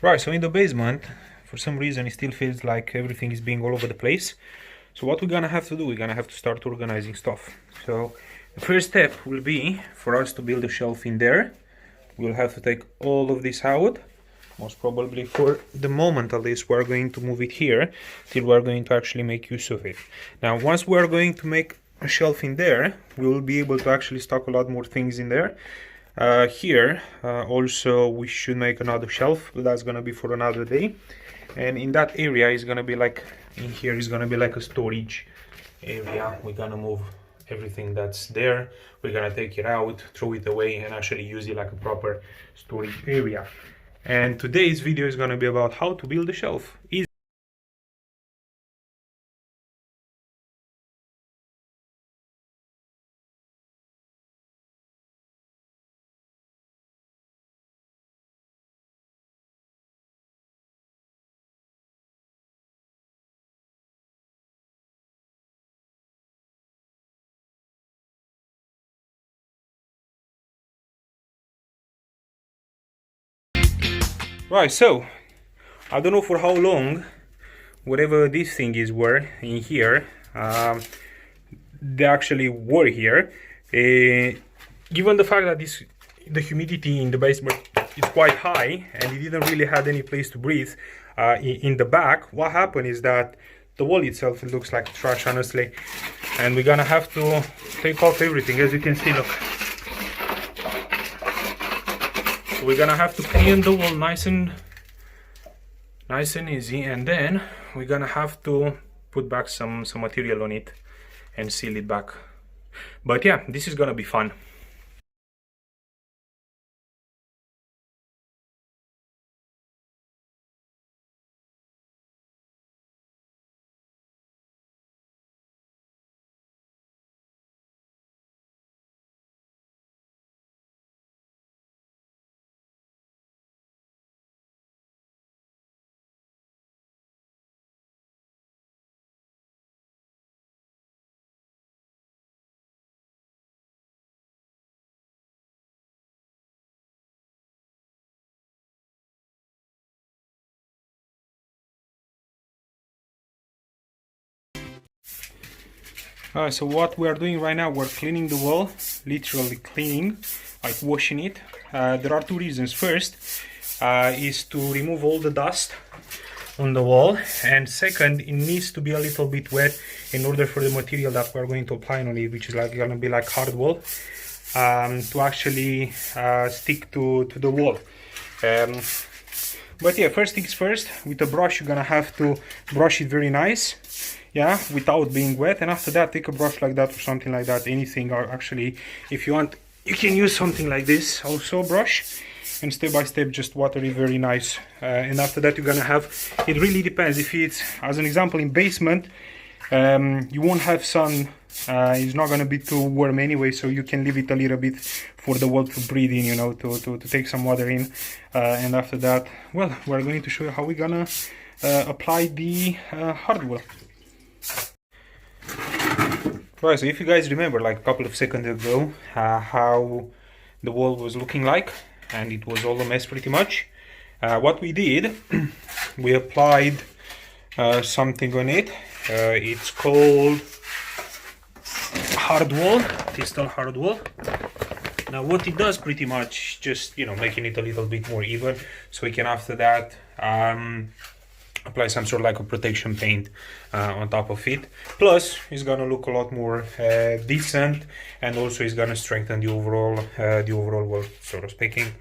Right, so in the basement, for some reason, it still feels like everything is being all over the place. So what we're gonna have to do, we're gonna have to start organizing stuff. So the first step will be for us to build a shelf in there. We'll have to take all of this out. Most probably for the moment at least, we're going to move it here till we're going to actually make use of it. Now, once we're going to make a shelf in there, we will be able to actually stock a lot more things in there. Here also we should make another shelf, but that's gonna be for another day. And in that area is gonna be like, in here is gonna be like a storage area. We're gonna move everything that's there, we're gonna take it out, throw it away, and actually use it like a proper storage area. And today's video is gonna be about how to build a shelf. Right, so I don't know for how long whatever these things were in here, they actually were here. Given the fact that the humidity in the basement is quite high and it didn't really have any place to breathe in the back, what happened is that the wall itself, it looks like trash, honestly, and we're gonna have to take off everything. As you can see, look, we're gonna have to clean the wall nice and easy, and then we're gonna have to put back some material on it and seal it back. But yeah, this is gonna be fun. Alright, so what we are doing right now, we're cleaning the wall, literally cleaning, like washing it. There are two reasons. First is to remove all the dust on the wall, and second, it needs to be a little bit wet in order for the material that we're going to apply on it, which is like gonna be like hard wall, to actually stick to the wall. But yeah, first things first, with a brush you're gonna have to brush it very nice, yeah, without being wet. And after that, take a brush like that or something like that, anything, or actually if you want you can use something like this also, brush, and step by step just water it very nice. And after that you're gonna have, it really depends, if it's, as an example, in basement, you won't have sun, it's not gonna be too warm anyway, so you can leave it a little bit for the wall to breathe in, you know, to take some water in. And after that, well, we're going to show you how we're gonna apply the hardware. Right, so if you guys remember, like a couple of seconds ago, how the wall was looking like, and it was all a mess pretty much. What we did, we applied something on it. It's called hard wall, Thistle hard wall. Now what it does pretty much, just, you know, making it a little bit more even, so we can after that apply some sort of like a protection paint on top of it. Plus it's gonna look a lot more decent, and also it's gonna strengthen the overall wall, sort of speaking.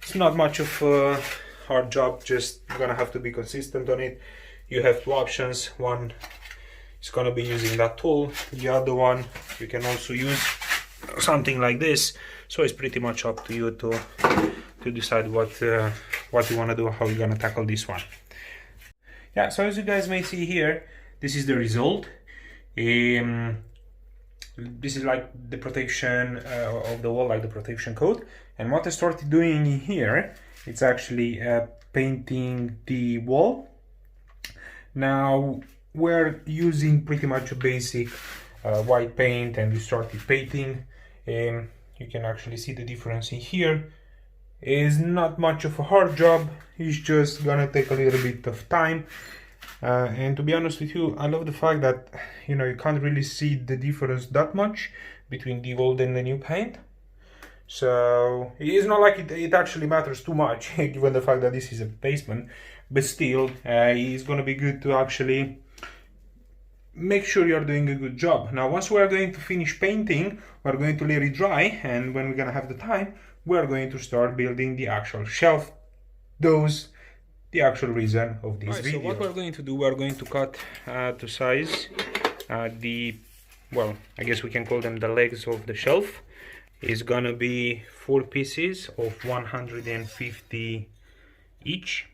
It's not much of a hard job, just gonna have to be consistent on it. You have two options. One is gonna be using that tool, the other one you can also use something like this. So it's pretty much up to you to decide what you want to do, how you're gonna tackle this one. Yeah, so as you guys may see here, this is the result. This is like the protection of the wall, like the protection coat. And what I started doing in here, it's actually painting the wall. Now we're using pretty much a basic white paint, and we started painting. You can actually see the difference in here. Is not much of a hard job. It's just gonna take a little bit of time. And to be honest with you, I love the fact that, you know, you can't really see the difference that much between the old and the new paint. So it's not like it actually matters too much given the fact that this is a basement, but still it's gonna be good to actually make sure you're doing a good job. Now once we are going to finish painting, we're going to let it dry, and when we're gonna have the time, we're going to start building the actual shelf. Those the actual reason of this video. So what we're going to do, we're going to cut to size the, well, I guess we can call them the legs of the shelf. Is gonna be 4 pieces of 150 each.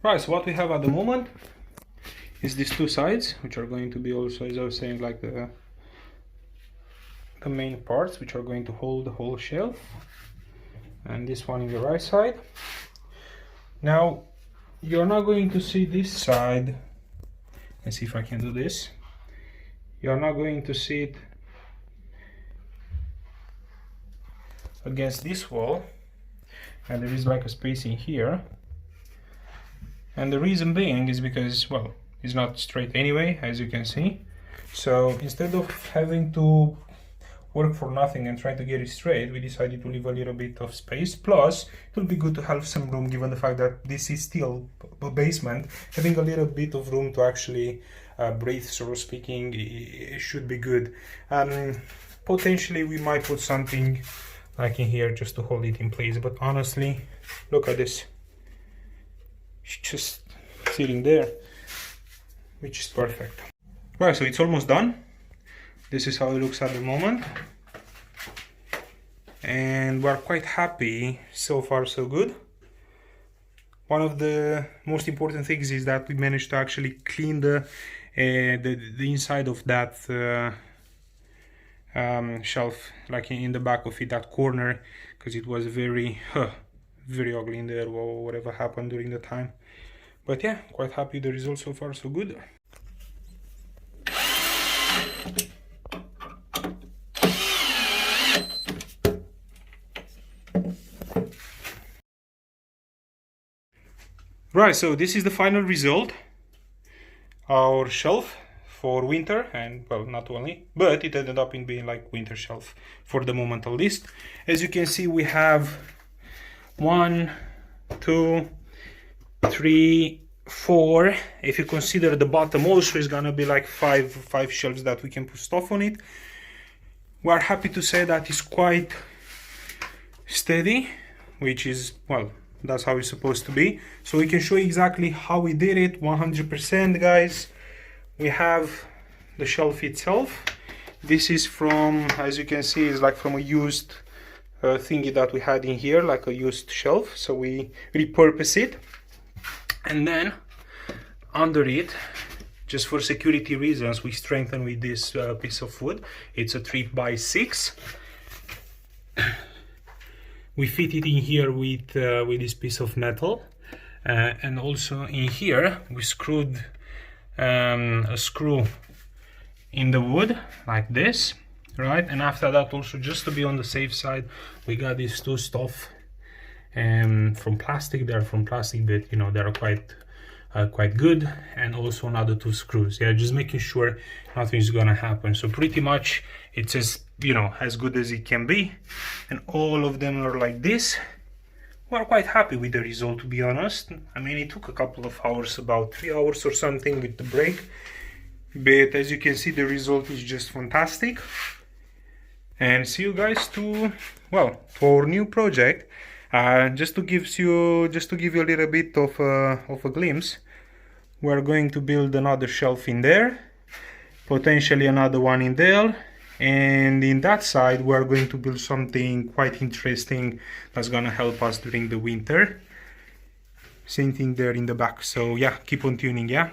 Right, so what we have at the moment is these two sides, which are going to be also, as I was saying, like the main parts, which are going to hold the whole shelf, and this one in the right side. Now you're not going to see this side. Let's see if I can do this. You're not going to see it against this wall, and there is like a space in here. And the reason being is because, well, it's not straight anyway, as you can see. So instead of having to work for nothing and try to get it straight, we decided to leave a little bit of space. Plus, it will be good to have some room, given the fact that this is still a basement. Having a little bit of room to actually breathe, so speaking, it should be good. Potentially we might put something like in here just to hold it in place, but honestly, look at this. It's just sitting there, which is perfect. Right, so it's almost done. This is how it looks at the moment, and we're quite happy. So far so good. One of the most important things is that we managed to actually clean the inside of that shelf, like in the back of it, that corner, because it was very ugly in there, or whatever happened during the time. But yeah, quite happy with the results so far so good. Right, so this is the final result. Our shelf for winter, and well, not only, but it ended up in being like winter shelf for the moment at least. As you can see, we have 1, 2, 3, 4. If you consider the bottom also, is gonna be like five shelves that we can put stuff on it. We are happy to say that it's quite steady, which is, well, that's how it's supposed to be. So we can show you exactly how we did it 100%, guys. We have the shelf itself. This is from, as you can see, is like from a used thingy that we had in here, like a used shelf. So we repurpose it, and then under it, just for security reasons, we strengthen with this piece of wood. It's a 3x6. We fit it in here with this piece of metal, and also in here we screwed a screw in the wood like this, right? And after that, also just to be on the safe side, we got these two stuff from plastic. They're from plastic, but you know, they're quite good. And also another 2 screws. Yeah, just making sure nothing's gonna happen. So pretty much it's as, you know, as good as it can be, and all of them are like this. We're quite happy with the result, to be honest. I mean, it took a couple of hours, about 3 hours or something with the break, but as you can see, the result is just fantastic. And see you guys to, well, for our new project. Just to give you a little bit of a glimpse, we're going to build another shelf in there, potentially another one in there, And in that side, we're going to build something quite interesting that's gonna help us during the winter. Same thing there in the back. So yeah, keep on tuning, yeah.